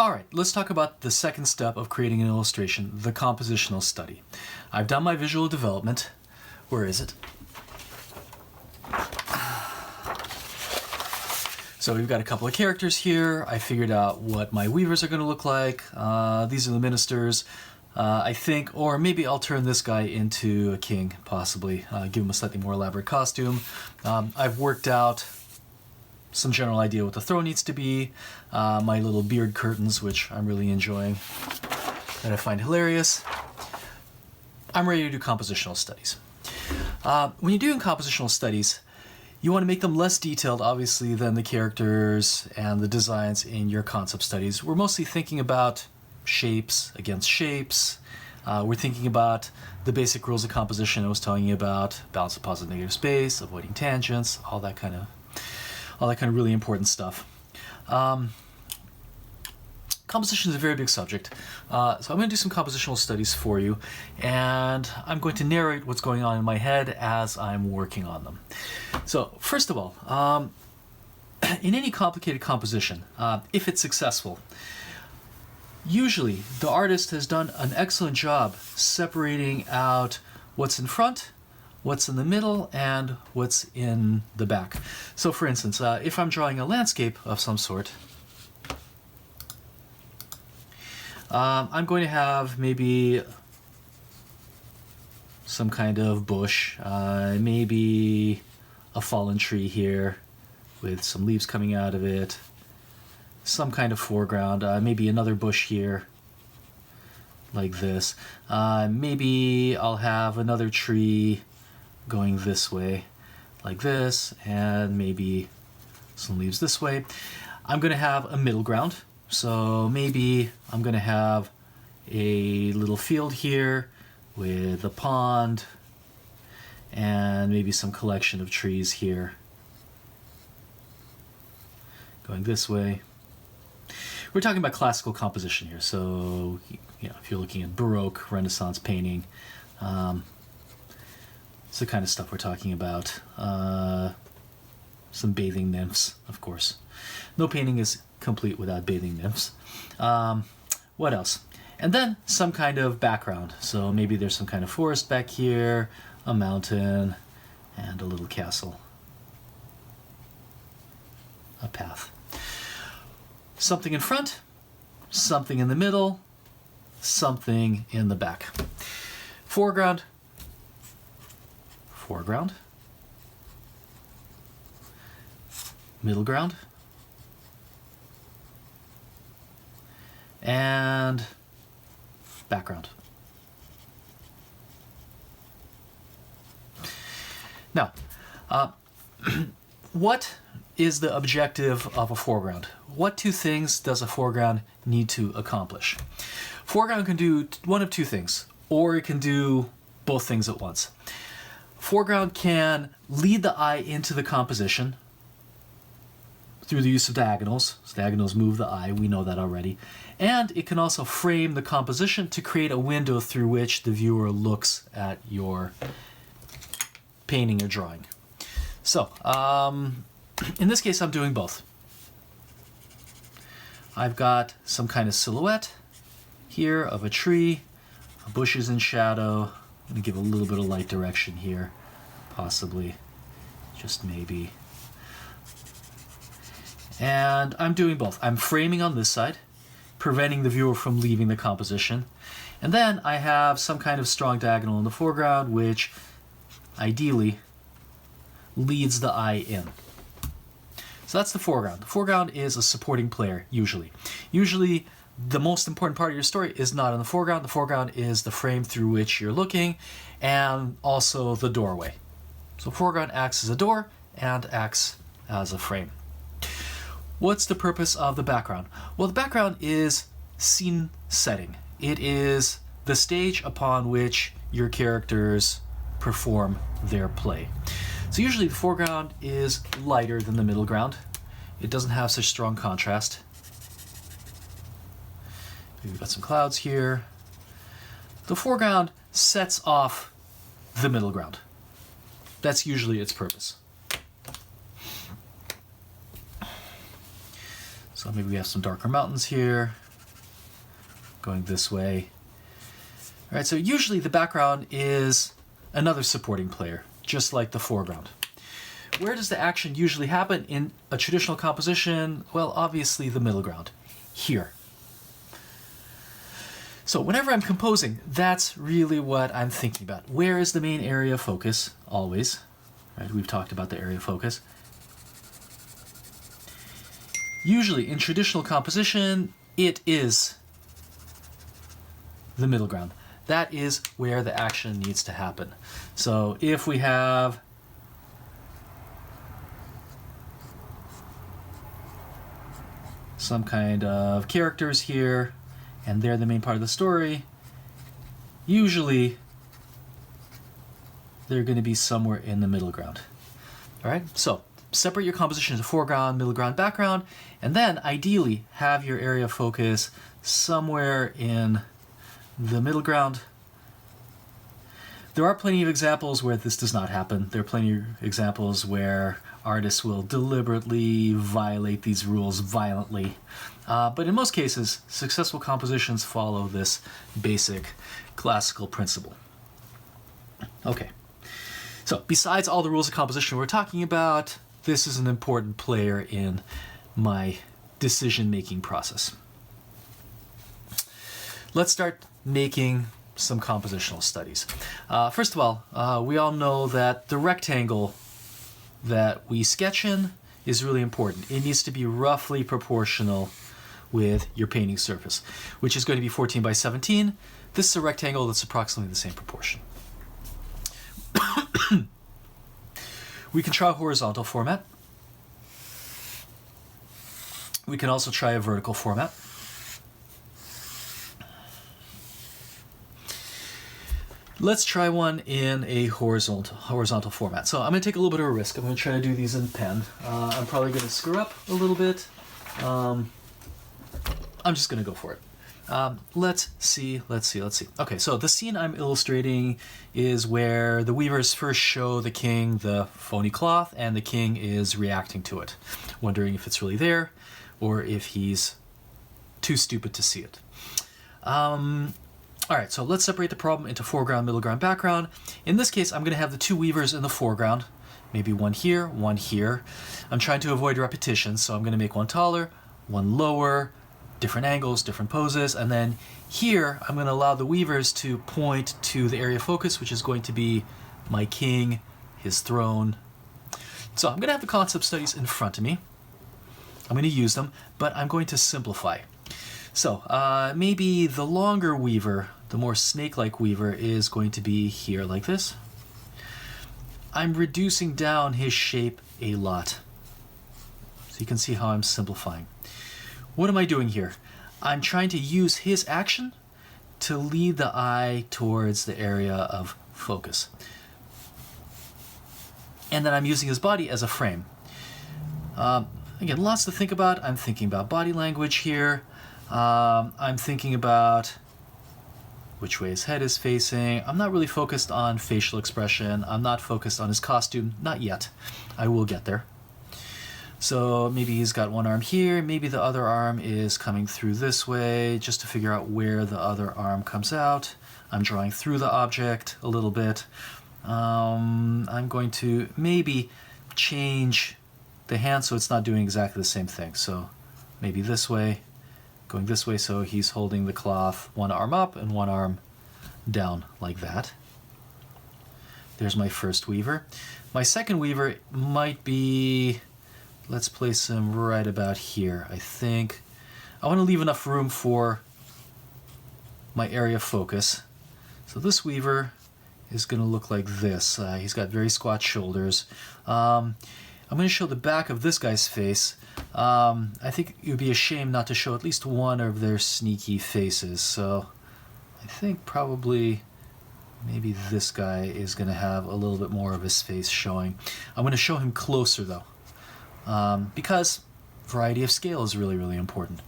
All right, let's talk about the second step of creating an illustration, the compositional study. I've done my visual development. Where is it? So we've got a couple of characters here. I figured out what my weavers are going to look like. These are the ministers, I think, or maybe I'll turn this guy into a king, possibly. Give him a slightly more elaborate costume. I've worked out some general idea what the throne needs to be. My little beard curtains, which I'm really enjoying, that I find hilarious. I'm ready to do compositional studies. When you're doing compositional studies, you want to make them less detailed, obviously, than the characters and the designs in your concept studies. We're mostly thinking about shapes against shapes. We're thinking about the basic rules of composition I was telling you about, balance of positive negative space, avoiding tangents, all that kind of really important stuff. Composition is a very big subject, so I'm going to do some compositional studies for you, and I'm going to narrate what's going on in my head as I'm working on them. So, first of all, in any complicated composition, if it's successful, usually the artist has done an excellent job separating out what's in front, what's in the middle, and what's in the back. So for instance, if I'm drawing a landscape of some sort, I'm going to have maybe some kind of bush, maybe a fallen tree here with some leaves coming out of it, some kind of foreground, maybe another bush here like this. Maybe I'll have another tree going this way like this, and maybe some leaves this way. I'm going to have a middle ground, so maybe I'm going to have a little field here with a pond and maybe some collection of trees here going this way. We're talking about classical composition here, so if you're looking at Baroque, Renaissance painting, it's the kind of stuff we're talking about. Some bathing nymphs, of course. No painting is complete without bathing nymphs. What else? And then some kind of background. So maybe there's some kind of forest back here, a mountain, and a little castle. A path. Something in front, something in the middle, something in the back. Foreground, foreground, middle ground, and background. Now, what is the objective of a foreground? What two things does a foreground need to accomplish? Foreground can do one of two things, or it can do both things at once. Foreground can lead the eye into the composition through the use of diagonals. So diagonals move the eye, we know that already. And it can also frame the composition to create a window through which the viewer looks at your painting or drawing. So, in this case, I'm doing both. I've got some kind of silhouette here of a tree, bushes in shadow. I'm going to give a little bit of light direction here, possibly, just maybe. And I'm doing both. I'm framing on this side, preventing the viewer from leaving the composition. And then I have some kind of strong diagonal in the foreground, which ideally leads the eye in. So that's the foreground. The foreground is a supporting player, usually. Usually, the most important part of your story is not in the foreground. The foreground is the frame through which you're looking, and also the doorway. So foreground acts as a door and acts as a frame. What's the purpose of the background? Well, the background is scene setting. It is the stage upon which your characters perform their play. So usually the foreground is lighter than the middle ground. It doesn't have such strong contrast. We've got some clouds here. The foreground sets off the middle ground. That's usually its purpose. So maybe we have some darker mountains here, going this way. All right, so usually the background is another supporting player, just like the foreground. Where does the action usually happen in a traditional composition? Well, obviously the middle ground, here. So whenever I'm composing, that's really what I'm thinking about. Where is the main area of focus? Always. Right? We've talked about the area of focus. Usually in traditional composition, it is the middle ground. That is where the action needs to happen. So if we have some kind of characters here, and they're the main part of the story, usually they're going to be somewhere in the middle ground. All right, so separate your composition into foreground, middle ground, background, and then ideally have your area of focus somewhere in the middle ground. There are plenty of examples where this does not happen. There are plenty of examples where artists will deliberately violate these rules violently. But in most cases, successful compositions follow this basic classical principle. Okay, so besides all the rules of composition we're talking about, this is an important player in my decision-making process. Let's start making some compositional studies. First of all, we all know that the rectangle that we sketch in is really important. It needs to be roughly proportional with your painting surface, which is going to be 14 by 17. This is a rectangle that's approximately the same proportion. We can try a horizontal format. We can also try a vertical format. Let's try one in a horizontal format. So I'm going to take a little bit of a risk. I'm going to try to do these in pen. I'm probably going to screw up a little bit. I'm just going to go for it. Let's see. Okay, so the scene I'm illustrating is where the weavers first show the king the phony cloth, and the king is reacting to it, wondering if it's really there or if he's too stupid to see it. All right, so let's separate the problem into foreground, middle ground, background. In this case, I'm going to have the two weavers in the foreground, maybe one here, one here. I'm trying to avoid repetition, so I'm going to make one taller, one lower, different angles, different poses, and then here I'm going to allow the weavers to point to the area of focus, which is going to be my king, his throne. So I'm going to have the concept studies in front of me. I'm going to use them, but I'm going to simplify. So maybe the longer weaver, the more snake-like weaver, is going to be here like this. I'm reducing down his shape a lot. So you can see how I'm simplifying. What am I doing here? I'm trying to use his action to lead the eye towards the area of focus. And then I'm using his body as a frame. Again, lots to think about. I'm thinking about body language here. I'm thinking about which way his head is facing. I'm not really focused on facial expression. I'm not focused on his costume. Not yet. I will get there. So maybe he's got one arm here. Maybe the other arm is coming through this way, just to figure out where the other arm comes out. I'm drawing through the object a little bit. I'm going to maybe change the hand so it's not doing exactly the same thing. So maybe this way, going this way, so he's holding the cloth, one arm up and one arm down like that. There's my first weaver. My second weaver might be, let's place him right about here. I think I want to leave enough room for my area of focus. So this weaver is going to look like this. He's got very squat shoulders. I'm going to show the back of this guy's face. I think it would be a shame not to show at least one of their sneaky faces. So I think probably maybe this guy is going to have a little bit more of his face showing. I'm going to show him closer though, because variety of scale is really, really important.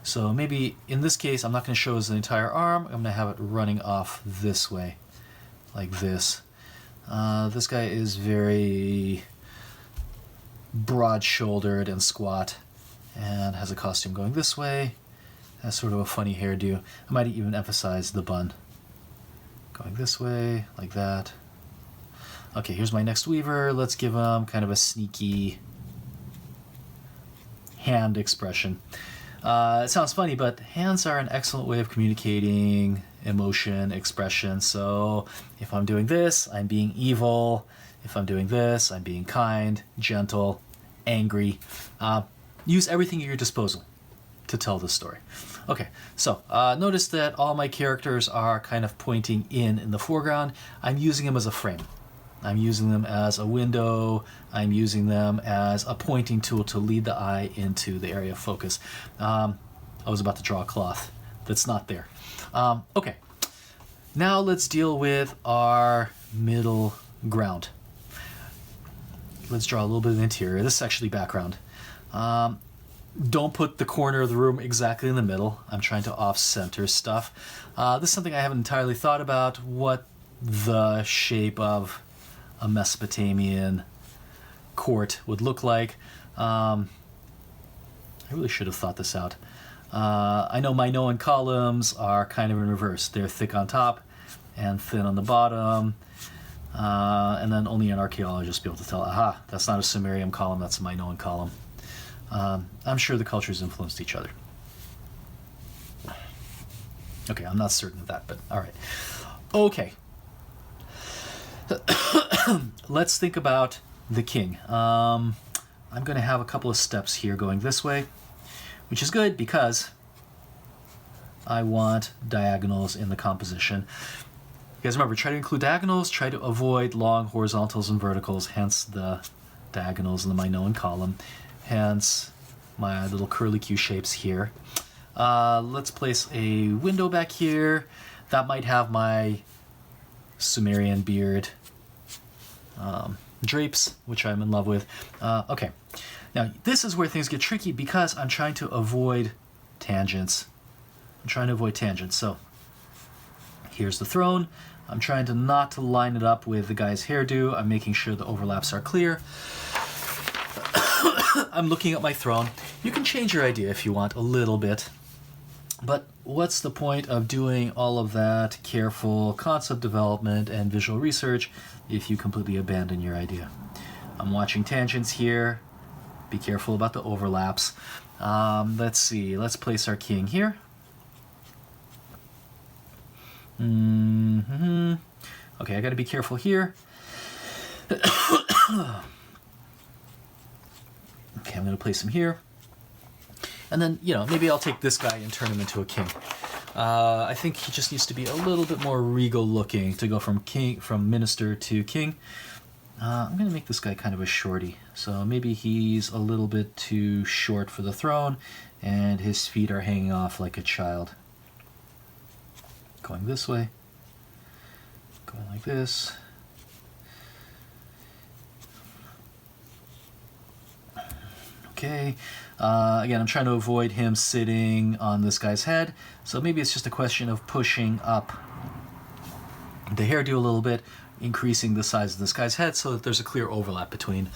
So maybe in this case, I'm not going to show his entire arm. I'm going to have it running off this way, like this. This guy is very broad-shouldered and squat and has a costume going this way, Has sort of a funny hairdo. I might even emphasize the bun. Going this way, like that. Okay, here's my next weaver. Let's give him kind of a sneaky hand expression. It sounds funny, but hands are an excellent way of communicating emotion, expression. So if I'm doing this, I'm being evil. If I'm doing this, I'm being kind, gentle, angry. Use everything at your disposal to tell the story. Okay, so notice that all my characters are kind of pointing in the foreground. I'm using them as a frame. I'm using them as a window. I'm using them as a pointing tool to lead the eye into the area of focus. I was about to draw a cloth that's not there. Okay, now let's deal with our middle ground. Let's draw a little bit of interior. This is actually background. Don't put the corner of the room exactly in the middle. I'm trying to off-center stuff. This is something I haven't entirely thought about, what the shape of a Mesopotamian court would look like. I really should have thought this out. I know Minoan columns are kind of in reverse. They're thick on top and thin on the bottom. And then only an archaeologist will be able to tell, aha, that's not a Sumerian column, that's a Minoan column. I'm sure the cultures influenced each other. Okay, I'm not certain of that, but all right. Okay. Let's think about the king. I'm going to have a couple of steps here going this way, which is good because I want diagonals in the composition. You guys remember, try to include diagonals, try to avoid long horizontals and verticals, hence the diagonals in the Minoan column, hence my little curly Q shapes here. Let's place a window back here. That might have my Sumerian beard drapes, which I'm in love with. Okay, now this is where things get tricky because I'm trying to avoid tangents. So here's the throne. I'm trying to not to line it up with the guy's hairdo. I'm making sure the overlaps are clear. I'm looking at my throne. You can change your idea if you want a little bit. But what's the point of doing all of that careful concept development and visual research if you completely abandon your idea? I'm watching tangents here. Be careful about the overlaps. Let's see. Let's place our king here. Okay, I got to be careful here. Okay, I'm going to place him here. And then, maybe I'll take this guy and turn him into a king. I think he just needs to be a little bit more regal looking to go from minister to king. I'm going to make this guy kind of a shorty. So maybe he's a little bit too short for the throne, and his feet are hanging off like a child. Going this way. Going like this. Okay. Again, I'm trying to avoid him sitting on this guy's head. So maybe it's just a question of pushing up the hairdo a little bit, increasing the size of this guy's head so that there's a clear overlap between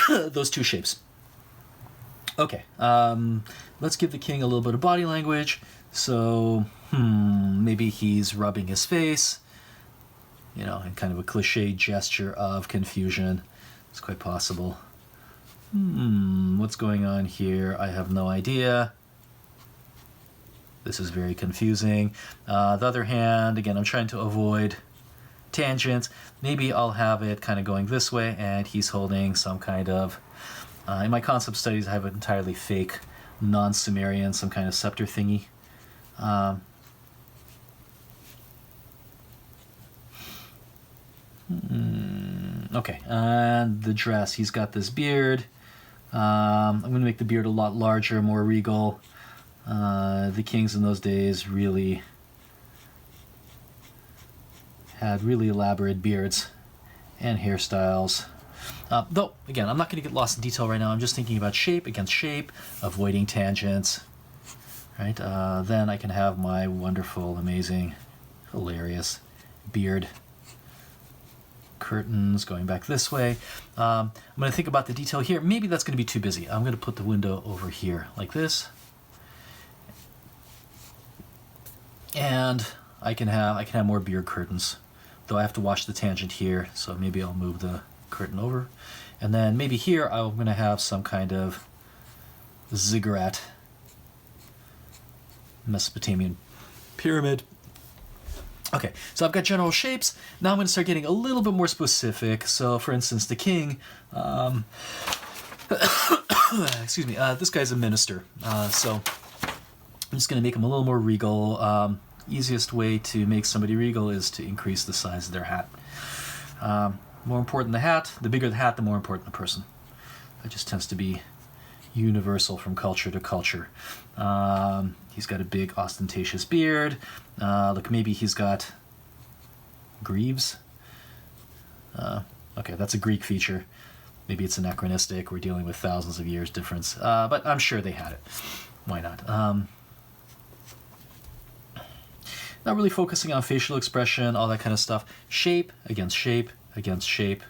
those two shapes. Okay. Let's give the king a little bit of body language. So, maybe he's rubbing his face, in kind of a cliche gesture of confusion. It's quite possible. What's going on here? I have no idea. This is very confusing. The other hand, again, I'm trying to avoid tangents. Maybe I'll have it kind of going this way, and he's holding some kind of... in my concept studies, I have an entirely fake, non-Sumerian, some kind of scepter thingy. Okay, and the dress. He's got this beard. I'm going to make the beard a lot larger, more regal. The kings in those days really had really elaborate beards and hairstyles. Though, again, I'm not going to get lost in detail right now. I'm just thinking about shape against shape, avoiding tangents. Right? Then I can have my wonderful, amazing, hilarious beard. Curtains going back this way. I'm going to think about the detail here. Maybe that's going to be too busy. I'm going to put the window over here like this. And I can have more beard curtains, though I have to watch the tangent here, so maybe I'll move the curtain over. And then maybe here I'm going to have some kind of ziggurat Mesopotamian pyramid. Okay, so I've got general shapes. Now I'm going to start getting a little bit more specific. So, for instance, the king, excuse me, this guy's a minister. So I'm just going to make him a little more regal. Easiest way to make somebody regal is to increase the size of their hat. More important the hat, the bigger the hat, the more important the person. That just tends to be universal from culture to culture. He's got a big ostentatious beard. Look, maybe he's got greaves. Okay, that's a Greek feature. Maybe it's anachronistic. We're dealing with thousands of years difference. But I'm sure they had it. Why not? Not really focusing on facial expression, all that kind of stuff. Shape against shape against shape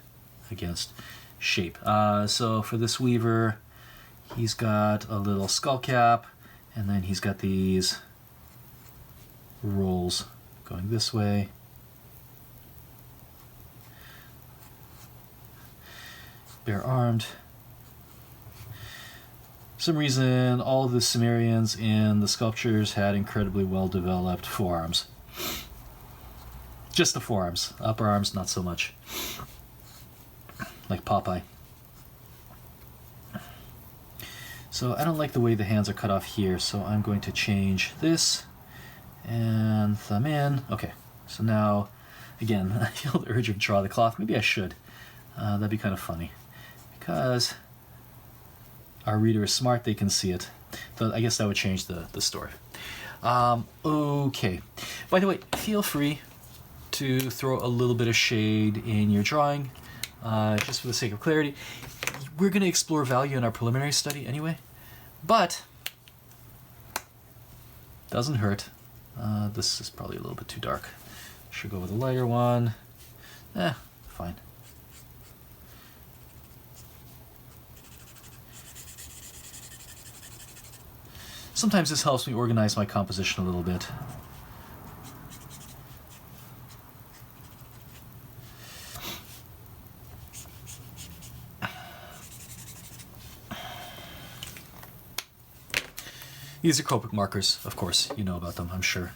against shape. So for this weaver, he's got a little skull cap, and then he's got these rolls going this way. Bare armed. For some reason, all of the Sumerians in the sculptures had incredibly well developed forearms. Just the forearms. Upper arms, not so much. Like Popeye. So I don't like the way the hands are cut off here, so I'm going to change this and thumb in. Okay, so now, again, I feel the urge to draw the cloth. Maybe I should. That'd be kind of funny. Because our reader is smart, they can see it. Though I guess that would change the story. Okay. By the way, feel free to throw a little bit of shade in your drawing, just for the sake of clarity. We're going to explore value in our preliminary study anyway, but doesn't hurt. This is probably a little bit too dark. Should go with a lighter one. Fine. Sometimes this helps me organize my composition a little bit. These are Copic markers, of course. You know about them, I'm sure.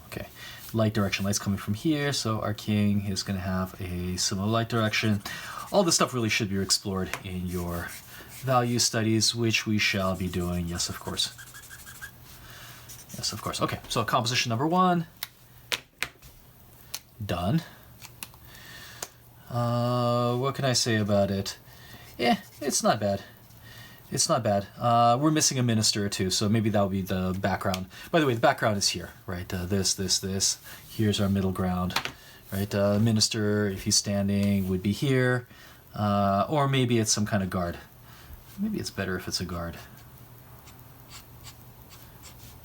Okay, light direction. Light's coming from here, so our king is going to have a similar light direction. All this stuff really should be explored in your value studies, which we shall be doing. Yes, of course. Yes, of course. Okay, so composition number 1. Done. What can I say about it? It's not bad. It's not bad. We're missing a minister or two, so maybe that'll be the background. By the way, the background is here, right? This. Here's our middle ground, right? Minister, if he's standing, would be here. Or maybe it's some kind of guard. Maybe it's better if it's a guard.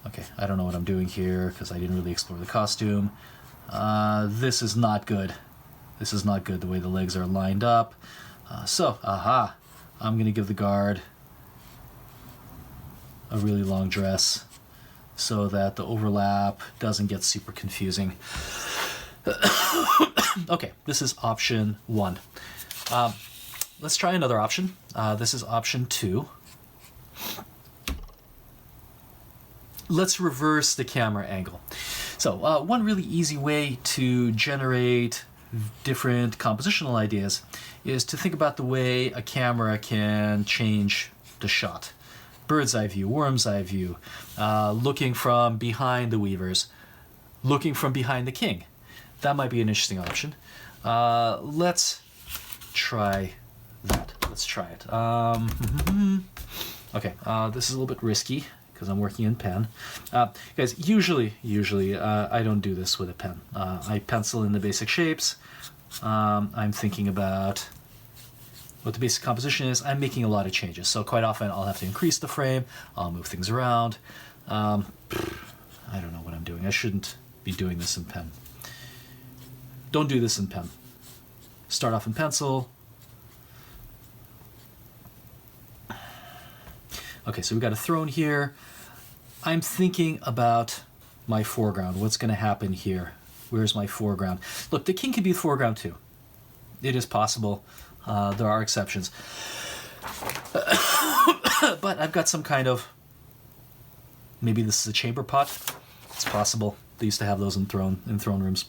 Okay, I don't know what I'm doing here because I didn't really explore the costume. This is not good. This is not good the way the legs are lined up. I'm going to give the guard a really long dress so that the overlap doesn't get super confusing. Okay, this is option 1. Let's try another option. This is option 2. Let's reverse the camera angle. So one really easy way to generate different compositional ideas is to think about the way a camera can change the shot. Bird's eye view, worm's eye view, looking from behind the weavers, looking from behind the king. That might be an interesting option. Let's try that. Let's try it. Okay, this is a little bit risky because I'm working in pen. Guys, usually, I don't do this with a pen. I pencil in the basic shapes. I'm thinking about what the basic composition is. I'm making a lot of changes, so quite often I'll have to increase the frame, I'll move things around. I don't know what I'm doing. I shouldn't be doing this in pen. Don't do this in pen. Start off in pencil. Okay, so we've got a throne here. I'm thinking about my foreground. What's going to happen here? Where's my foreground? Look, the king can be the foreground too. It is possible. There are exceptions. But I've got some kind of, maybe this is a chamber pot. It's possible. They used to have those in throne rooms.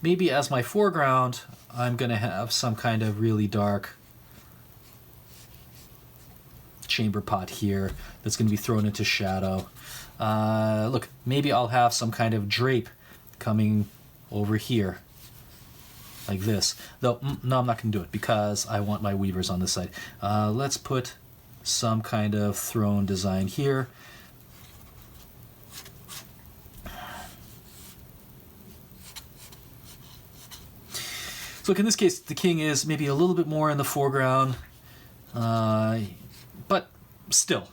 Maybe as my foreground, I'm going to have some kind of really dark chamber pot here that's going to be thrown into shadow. Look, maybe I'll have some kind of drape coming over here like this. Though, no, I'm not going to do it because I want my weavers on this side. Let's put some kind of throne design here. So look, in this case, the king is maybe a little bit more in the foreground, but still,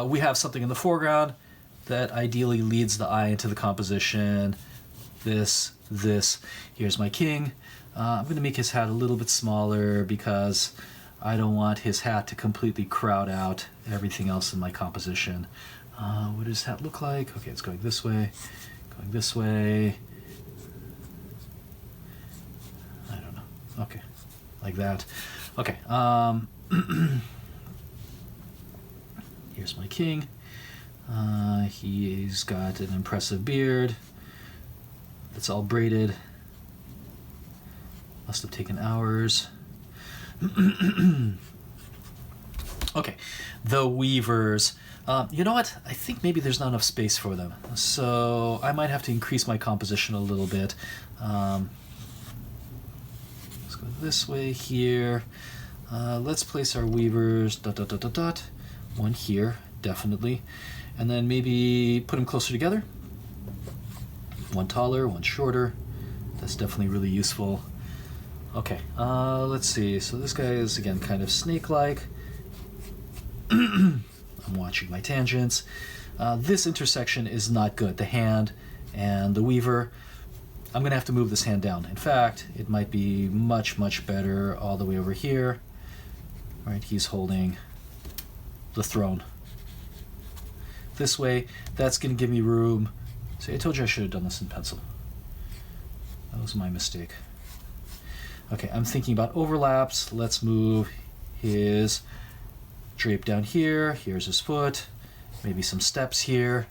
we have something in the foreground that ideally leads the eye into the composition. This. Here's my king. I'm going to make his hat a little bit smaller because I don't want his hat to completely crowd out everything else in my composition. What does his hat look like? Okay, it's going this way, going this way. I don't know. Okay, like that. Okay. Here's my king. He's got an impressive beard. It's all braided. Must have taken hours. Okay, the weavers. You know what? I think maybe there's not enough space for them. So I might have to increase my composition a little bit. Let's go this way here. Let's place our weavers. ... One here, definitely. And then maybe put them closer together. One taller, one shorter. That's definitely really useful. Okay, let's see. So this guy is, again, kind of snake-like. I'm watching my tangents. This intersection is not good. The hand and the weaver. I'm going to have to move this hand down. In fact, it might be much, much better all the way over here. Right, he's holding the throne. This way, that's going to give me room. See, I told you I should have done this in pencil. That was my mistake. Okay, I'm thinking about overlaps. Let's move his drape down here. Here's his foot. Maybe some steps here.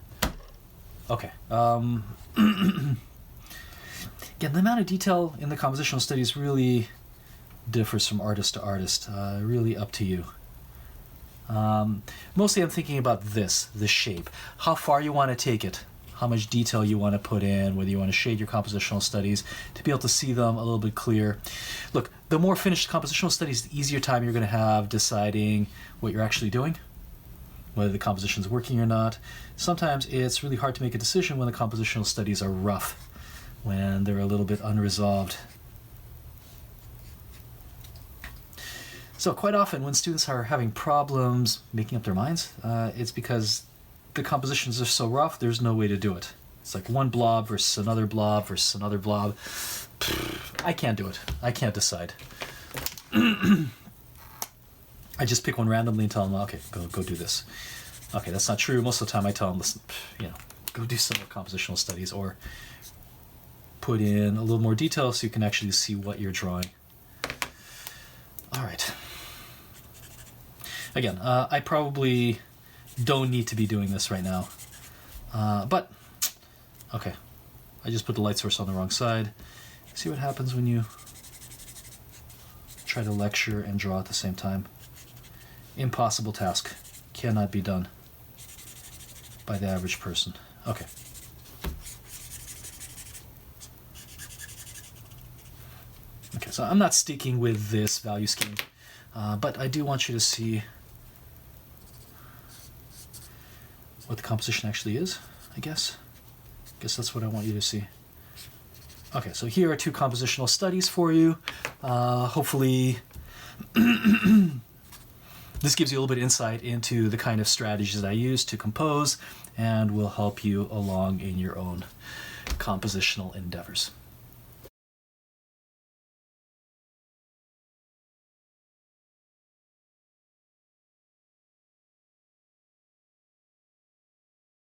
Okay. Again, the amount of detail in the compositional studies really differs from artist to artist. Really up to you. Mostly I'm thinking about the shape. How far you want to take it. How much detail you want to put in, whether you want to shade your compositional studies to be able to see them a little bit clear. Look, the more finished compositional studies, the easier time you're going to have deciding what you're actually doing, whether the composition is working or not. Sometimes it's really hard to make a decision when the compositional studies are rough, when they're a little bit unresolved. So quite often when students are having problems making up their minds, it's because the compositions are so rough, there's no way to do it. It's like one blob versus another blob versus another blob. I can't do it. I can't decide. I just pick one randomly and tell them, okay, go do this. Okay, that's not true. Most of the time I tell them, listen, go do some compositional studies or put in a little more detail so you can actually see what you're drawing. All right. Again, I probably don't need to be doing this right now. But, okay. I just put the light source on the wrong side. See what happens when you try to lecture and draw at the same time. Impossible task. Cannot be done by the average person. Okay. Okay, so I'm not sticking with this value scheme, but I do want you to see what the composition actually is, I guess. I guess that's what I want you to see. Okay, so here are two compositional studies for you. Hopefully this gives you a little bit of insight into the kind of strategies that I use to compose and will help you along in your own compositional endeavors.